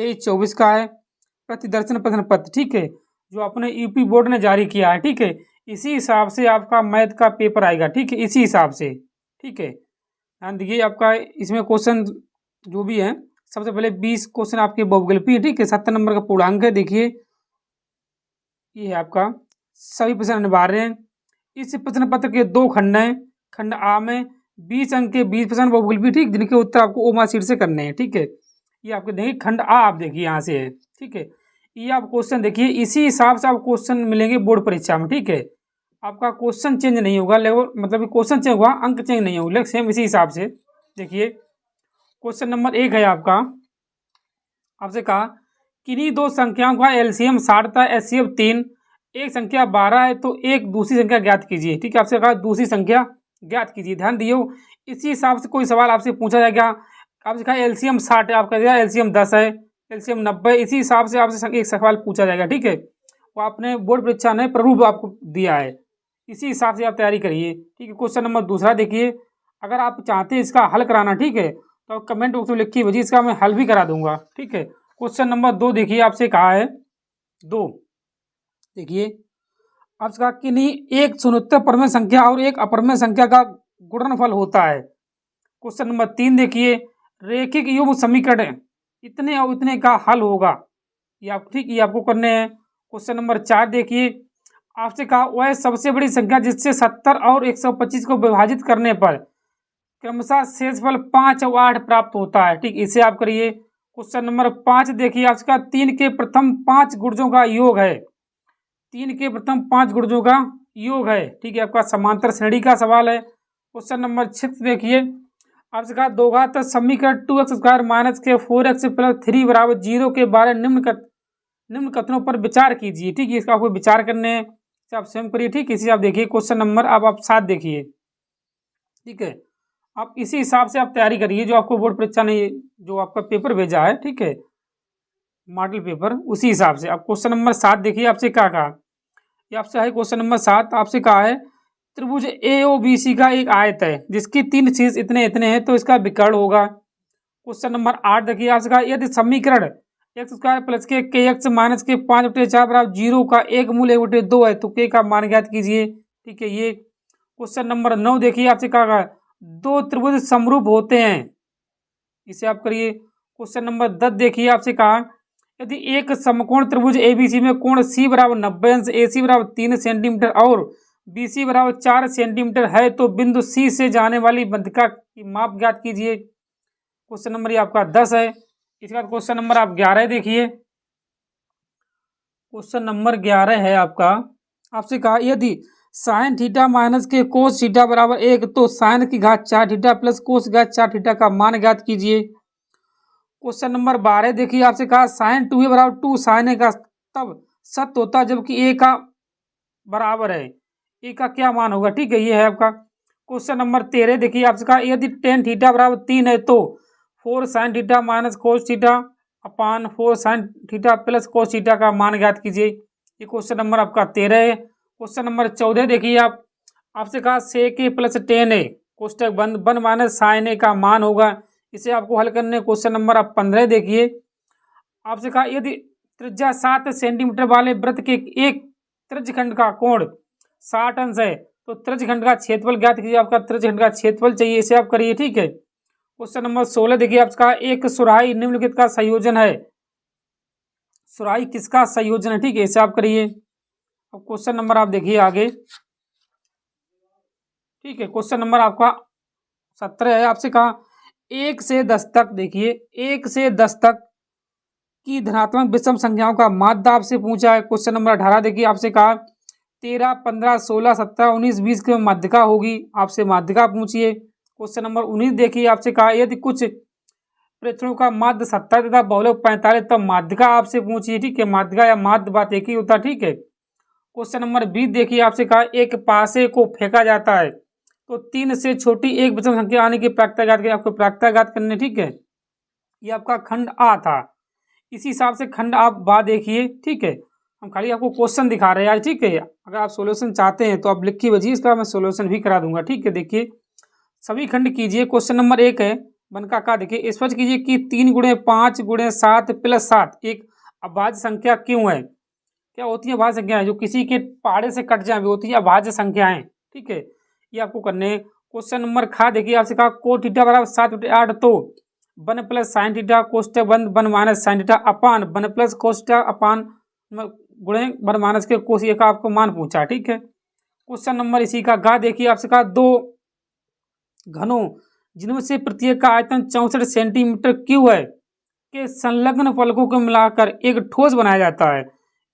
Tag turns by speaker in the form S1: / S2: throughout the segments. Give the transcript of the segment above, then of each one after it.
S1: 23-24 का है, प्रतिदर्शन प्रश्न पत्र, ठीक है, जो अपने यूपी बोर्ड ने जारी किया है, ठीक है। इसी हिसाब से आपका मैथ का पेपर आएगा, ठीक है, इसी हिसाब से, ठीक है। ध्यान दीजिए, आपका इसमें क्वेश्चन जो भी है, सबसे पहले 20 क्वेश्चन आपके बहुविकल्पी है, ठीक है, 70 नंबर का पूर्णांक है। देखिए ये है आपका, सभी प्रश्न अनिवार्य हैं। इस प्रश्न पत्र के 2 खंड हैं। खंड आ में 20 अंक के 20 प्रश्न बहुविकल्पी, ठीक, जिनके उत्तर आपको ओ मार्कशीट से करने हैं, ठीक है। ये आपके देखिए खंड आ, आप देखिए यहाँ से है, ठीक है। ये आप क्वेश्चन देखिए, इसी हिसाब से आप क्वेश्चन मिलेंगे बोर्ड परीक्षा में, ठीक है। आपका क्वेश्चन चेंज नहीं होगा, लेवल मतलब क्वेश्चन चेंज होगा, अंक चेंज नहीं होगा, सेम इसी हिसाब से। देखिए क्वेश्चन नंबर 1 है आपका, आपसे कहा किन्हीं 2 संख्याओं का एलसीएम 60 था, एचसीएफ 3, एक संख्या 12 है तो एक दूसरी संख्या ज्ञात कीजिए, ठीक है। आपसे कहा दूसरी संख्या ज्ञात कीजिए। ध्यान दियो, इसी हिसाब से कोई सवाल आपसे पूछा जाएगा। आपसे कहा एलसीएम 60 है, आपका दिया एलसीएम 10 है, एलसीएम 90, इसी हिसाब से आपसे एक सवाल पूछा जाएगा, ठीक है। वो आपने बोर्ड परीक्षा ने प्रारूप आपको दिया है, इसी हिसाब से आप तैयारी करिए, ठीक है। क्वेश्चन नंबर 2 देखिए, अगर आप चाहते हैं इसका हल कराना, ठीक है, तो कमेंट बॉक्स में लिखिए वजी, इसका मैं हल भी करा दूंगा, ठीक है। क्वेश्चन नंबर 2 देखिए, आपसे कहा है 2, देखिए आपसे कहा कि नहीं एक शून्योत्तर परमेय संख्या और एक अपरमेय संख्या का गुणनफल होता है। क्वेश्चन नंबर 3 देखिए, रेखिक युग्म समीकरण इतने और इतने का हल होगा, ये आप, ठीक, ये आपको करने हैं। क्वेश्चन नंबर 4 देखिए, आपसे कहा वह सबसे बड़ी संख्या जिससे 70 और 125 को विभाजित करने पर क्रमशः शेषफल 5 और 8 प्राप्त होता है, ठीक, इसे आप करिए। क्वेश्चन नंबर 5 देखिए, आपसे कहा 3 के प्रथम 5 गुणजों का योग है, 3 के प्रथम 5 गुणजों का योग है, ठीक है, आपका समांतर श्रेणी का सवाल है। क्वेश्चन नंबर 6 देखिए, आपसे कहा 2 घात समीकरण 2x² माइनस के 4x प्लस 3 बराबर 0 के बारे निम्न कथनों पर विचार कीजिए, ठीक है, इसका आपको विचार करने हैं, आप स्वयं करिए, ठीक, इसी आप देखिए क्वेश्चन नंबर आप 7 देखिए, ठीक है। आप इसी हिसाब से आप तैयारी करिए, जो आपको बोर्ड परीक्षा ने जो आपका पेपर भेजा है, ठीक है, मॉडल पेपर, उसी हिसाब से आप क्वेश्चन नंबर 7 देखिए। आपसे क्या कहा, ये आपसे है क्वेश्चन नंबर 7, आपसे कहा है त्रिभुज AOBC का एक आयत है जिसकी 3 शीर्ष इतने इतने हैं तो इसका विकर्ण होगा। क्वेश्चन नंबर 8 देखिए, आपसे कहा यदि समीकरण x² प्लस के kx माइनस के 5/4 बराबर 0 का एक मूल 1/2 है तो k का मान ज्ञात कीजिए, ठीक है। ये क्वेश्चन नंबर 9 देखिए, आपसे कहा 2 त्रिभुज समरूप होते हैं, इसे आप करिए। क्वेश्चन नंबर 10 देखिए, आपसे कहा यदि एक समकोण त्रिभुज ABC में कोण C बराबर 90 अंश, AC बराबर 3 सेंटीमीटर और BC बराबर 4 सेंटीमीटर है तो बिंदु C से जाने वाली बंधिका की माप ज्ञात कीजिए। क्वेश्चन नंबर ये आपका 10 है। इसके बाद क्वेश्चन नंबर आप 11 देखिए, क्वेश्चन नंबर 11 है आपका, आपसे कहा यदि साइन थीटा माइनस के कोस थीटा बराबर 1 तो साइन की घात 4 थीटा प्लस कोस की घात 4 थीटा का मान ज्ञात कीजिए। क्वेश्चन नंबर 12 देखिए, आपसे कहा साइन 2a बराबर 2 साइन a का तब सत्य होता है जबकि a का बराबर है, a का क्या मान होगा, ठीक है, ये है आपका। क्वेश्चन नंबर 13 देखिए, आपसे कहा यदि टेन थीटा बराबर 3 है तो 4 sine theta minus cos theta upon 4 sine theta plus cos theta का मान ज्ञात कीजिए। ये क्वेश्चन नंबर आपका 13 है। क्वेश्चन नंबर 14 देखिए, आपसे कहा सेक a प्लस टेन a कोष्टक बंद 1 माइनस साइन a का मान होगा, इसे आपको हल करने। क्वेश्चन नंबर आप 15 देखिए, आपसे कहा यदि त्रिज्या 7 सेंटीमीटर वाले वृत्त के एक त्रिज्यखंड का कोण 60 अंश है तो त्रिज्यखंड का क्षेत्रफल ज्ञात कीजिए। आपका त्रिज्यखंड का क्षेत्रफल चाहिए, इसे आप करिए, ठीक है। क्वेश्चन नंबर 16 देखिए, आपका एक सुराही निम्नलिखित का संयोजन है, सुराही किसका संयोजन है, ठीक है, इसे आप करिए। अब क्वेश्चन नंबर आप देखिए आगे, ठीक है। क्वेश्चन नंबर आपका 17 है। आपसे कहा 1 से 10 तक देखिए, 1 से 10 तक की धनात्मक विषम संख्याओं का माध्य आपसे पूछा है। क्वेश्चन नंबर 18 देखिए, आपसे कहा 13, 15, 16, 17, 19, 20 की माध्यिका होगी, आपसे माध्यिका पूछिए। क्वेश्चन नंबर 19 देखिए, आपसे कहा यदि कुछ प्रेक्षणों का माध्य 70 तथा बहुलक 45 तब माध्यिका आपसे पूछिए, ठीक है, माध्यिका या माध्य बात एक ही होता है, ठीक है। क्वेश्चन नंबर 20 देखिए, आपसे कहा एक पासे को फेंका जाता है तो 3 से छोटी एक विषम संख्या आने की प्रायिकता ज्ञात करिए, आपको प्रायिकता ज्ञात करनी, ठीक है। ये आपका खंड आ था, इसी हिसाब से खंड आप बा देखिए, ठीक है। हम खाली आपको क्वेश्चन दिखा रहे हैं आज, ठीक है। अगर आप सॉल्यूशन चाहते हैं तो आप लिखिए बजिए, इसका मैं सॉल्यूशन भी करा दूंगा, ठीक है। देखिए सभी खंड कीजिए। क्वेश्चन नंबर 1 है वन का का देखिए स्पष्ट कीजिए कि 3 गुणे 5 गुणे 7 प्लस 7 एक अभाज्य संख्या क्यों है। क्या होती है अभाज्य संख्याएं, जो किसी के पहाड़े से कट जाए वो होती है अभाज्य संख्याएं। ठीक है, ये आपको करने। क्वेश्चन नंबर खा देखिए आपसे कहा कोट थीटा बराबर 7/8 तो 1 प्लस साइन थीटा कोष्टक बंद 1 minus sine theta upon 1 plus कोष्टक अपान गुणे 1 माइनस के कोस, ये का आपको मान पूछा। ठीक है, क्वेश्चन नंबर इसी का गा देखिए आपसे कहा दो घनों जिनमें से प्रत्येक का आयतन 64 सेंटीमीटर क्यूब है के संलग्न फलकों को मिलाकर एक ठोस बनाया जाता है।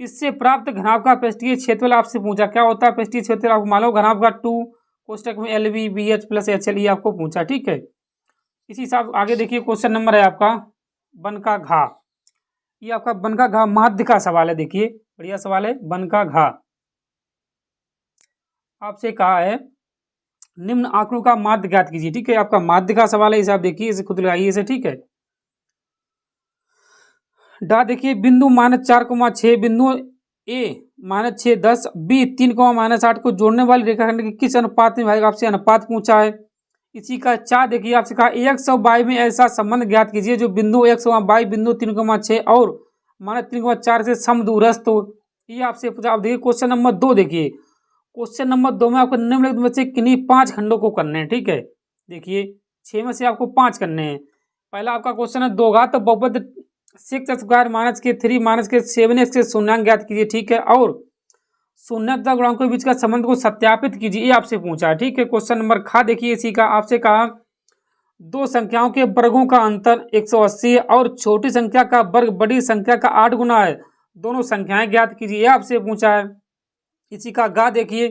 S1: इससे प्राप्त घनाभ का पृष्ठीय क्षेत्रफल आपसे पूछा। क्या होता है पृष्ठीय क्षेत्रफल, आपको मान लो घनाभ का 2 कोष्टक में LV BH प्लस HL ये आपको पूछा। ठीक है, इसी हिसाब आगे देखिए क्वेश्चन नंबर है आपका वन का घा। ये आपका वन का घा माध्य का सवाल है। देखिए बढ़िया सवाल है। वन का घा आपसे कहा है निम्न आंकड़ों का माध्य ज्ञात कीजिए। ठीक है, आपका माध्य का सवाल है, इसे आप देखिए, इसे खुद लगाइए इसे। ठीक है, डा देखिए बिंदु -4,6 बिंदु A -6 10 B 3,-8 को जोड़ने वाली रेखाखंड के किस अनुपात में भाई आपसे अनुपात पूछा है। इसी का चा देखिए आपसे कहा x और y में ऐसा संबंध ज्ञात कीजिए जो बिंदु x और y बिंदु 3,6 और -3,4 से समदूरस्थ हो। ये आपसे पूछा। आप देखिए क्वेश्चन नंबर 2 देखिए, क्वेश्चन नंबर 2 में आपको निम्नलिखित में से किन्हीं 5 खंडों को करने हैं। ठीक है, देखिए 6 में से आपको 5 करने हैं। पहला आपका क्वेश्चन है दो घात बहुपद 6x स्क्वायर माइनस के 3 माइनस के 7x के शून्यांक ज्ञात कीजिए। ठीक है, और शून्य तथा गुणांकों के बीच का संबंध को सत्यापित कीजिए, ये आपसे पूछा। ठीक है, क्वेश्चन नंबर खा देखिए इसी का आपसे कहा दो संख्याओं के वर्गों का अंतर 180 है और छोटी संख्या का वर्ग बड़ी संख्या का 8 गुना है, दोनों संख्याएं ज्ञात कीजिए, ये आपसे पूछा है। इसी का गा देखिए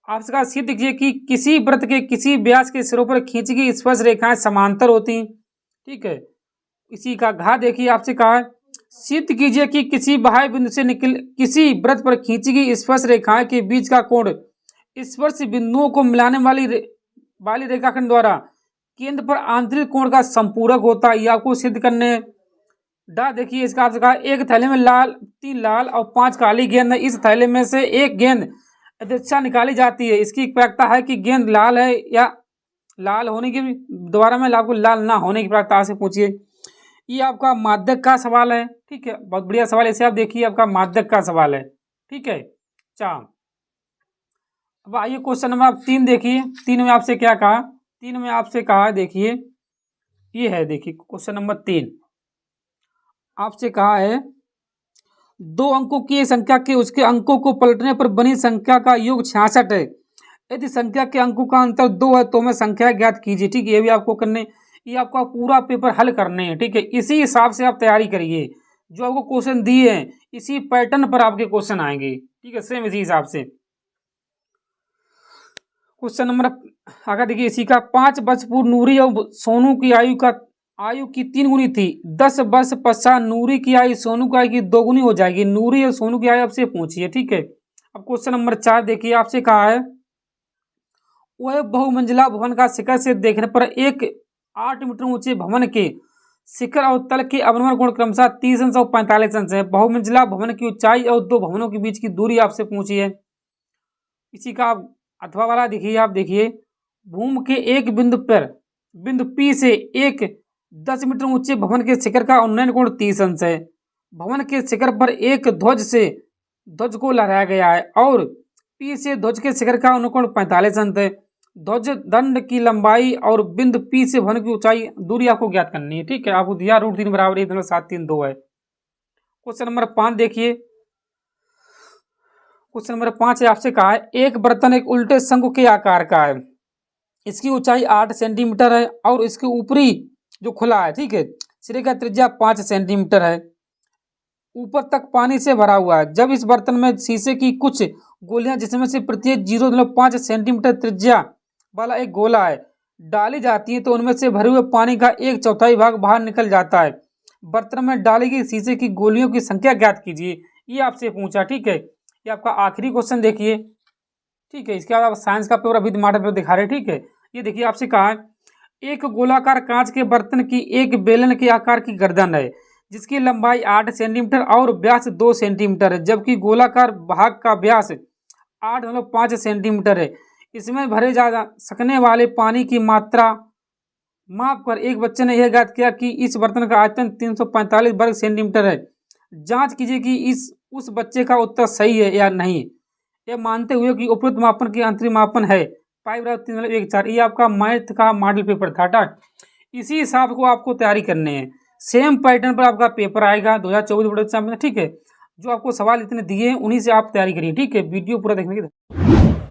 S1: आपसे कहा सिद्ध कीजिए कि किसी वृत्त के किसी व्यास के सिरों पर खींची गई स्पर्श रेखाएं समांतर होती। ठीक है, इसी का घा देखिए आपसे कहा सिद्ध कीजिए कि किसी बाह्य बिंदु से निकल किसी वृत्त पर खींची गई स्पर्श रेखाएं के बीच का कोण स्पर्श बिंदुओं को मिलाने वाली रेखाखंड द्वारा केंद्र पर आंतरिक कोण का संपूरक होता है। यह आपको सिद्ध करने। डा देखिए इसका आपसे कहा एक थैले में 3 लाल और 5 काली गेंद है। इस थैले में से एक गेंद यथेच्छा निकाली जाती है। इसकी प्रायिकता है कि गेंद लाल है या लाल होने की, दोबारा में आपको लाल ना होने की प्रायिकता से पूछिए। ये आपका माध्यक का सवाल है। ठीक है, बहुत बढ़िया सवाल है, इसे आप देखिए आपका माध्यक का सवाल है। ठीक है, अब आइए क्वेश्चन नंबर 3 देखिए। 3 में आपसे क्या कहा, 3 में आपसे कहा देखिए ये है, देखिए क्वेश्चन नंबर 3 आपसे कहा है 2 अंकों की संख्या के उसके अंकों को पलटने पर बनी संख्या का योग 66 है। यदि संख्या के अंकों का अंतर 2 है तो मैं संख्या ज्ञात कीजिए। ठीक है, ये भी आपको करने, ये आपका पूरा पेपर हल करने हैं। ठीक है, इसी हिसाब से आप तैयारी करिए, जो आपको क्वेश्चन दिए हैं इसी पैटर्न पर आपके क्वेश्चन आएंगे। ठीक है, सेम इसी हिसाब से। क्वेश्चन नंबर आगे देखिए इसी का 5 वर्ष पूर्व नूरी और सोनू की आयु की 3 गुनी थी। 10 वर्ष पश्चात नूरी की आयु सोनू की आयु की 2 गुनी हो जाएगी। नूरी और सोनू की आयु आपसे पूछिए। ठीक है, अब क्वेश्चन नंबर 4 देखिए आपसे कहा है वह बहुमंजिला भवन का शिखर से देखने पर एक 8 मीटर ऊंचे भवन के शिखर और तल के अवनमन कोण क्रमशः 30 अंश और 45 अंश है। बहुमंजिला भवन की ऊंचाई और 2 भवनों के बीच की दूरी आपसे पूछी है। इसी का अथवा वाला देखिए, आप देखिए भूमि के एक बिंदु पर बिंदु P से एक 10 मीटर ऊंचे भवन के शिखर का उन्नयन कोण 30 अंश है। भवन के शिखर पर एक ध्वज को लहराया गया है और P से ध्वज के शिखर का अनुकोण 45 अंश है। ध्वज दंड की लंबाई और बिंदु P से भवन की ऊंचाई दूरी आपको ज्ञात करनी है। ठीक है, आपको दिया √3 बराबर 1.732 है। क्वेश्चन नंबर 5 देखिए, क्वेश्चन नंबर 5 है आपसे कहा है एक बर्तन एक उल्टे शंकु के आकार का है। इसकी ऊंचाई 8 सेंटीमीटर है और इसके ऊपरी जो खुला है, ठीक है, सिरे का त्रिज्या 5 सेंटीमीटर है, ऊपर तक पानी से भरा हुआ है। जब इस बर्तन में शीशे की कुछ गोलियां जिसमें से प्रत्येक 0.5 सेंटीमीटर त्रिज्या वाला एक गोला है डाली जाती है तो उनमें से भरे हुए पानी का 1/4 भाग बाहर निकल जाता है। बर्तन में डाली गई शीशे की गोलियों की संख्या ज्ञात कीजिए, ये आपसे पूछा। ठीक है, ये आपका आखिरी क्वेश्चन देखिए। ठीक है, इसके बाद आप साइंस का पेपर अभी मॉडल पेपर दिखा रहे हैं। ठीक है, ये देखिए आपसे कहा है एक गोलाकार कांच के बर्तन की एक बेलन के आकार की गर्दन है जिसकी लंबाई 8 सेंटीमीटर और व्यास 2 सेंटीमीटर है, जबकि गोलाकार भाग का व्यास 8.5 सेंटीमीटर है। इसमें भरे जा सकने वाले पानी की मात्रा माफ कर, एक बच्चे ने यह ज्ञात किया कि इस बर्तन का आयतन 345 वर्ग सेंटीमीटर है। जांच कीजिए कि उस बच्चे का उत्तर सही है या नहीं। यह मानते हुए कि उपरोक्त मापन की अंतरिम मापन है 5/3.14। ये आपका मैथ का मॉडल पेपर था। इसी हिसाब को आपको तैयारी करने हैं। सेम पैटर्न पर आपका पेपर आएगा 2024 बोर्ड एग्जाम में, ठीक है। जो आपको सवाल इतने दिए हैं उन्हीं से आप तैयारी करिए, ठीक है। वीडियो पूरा देखने के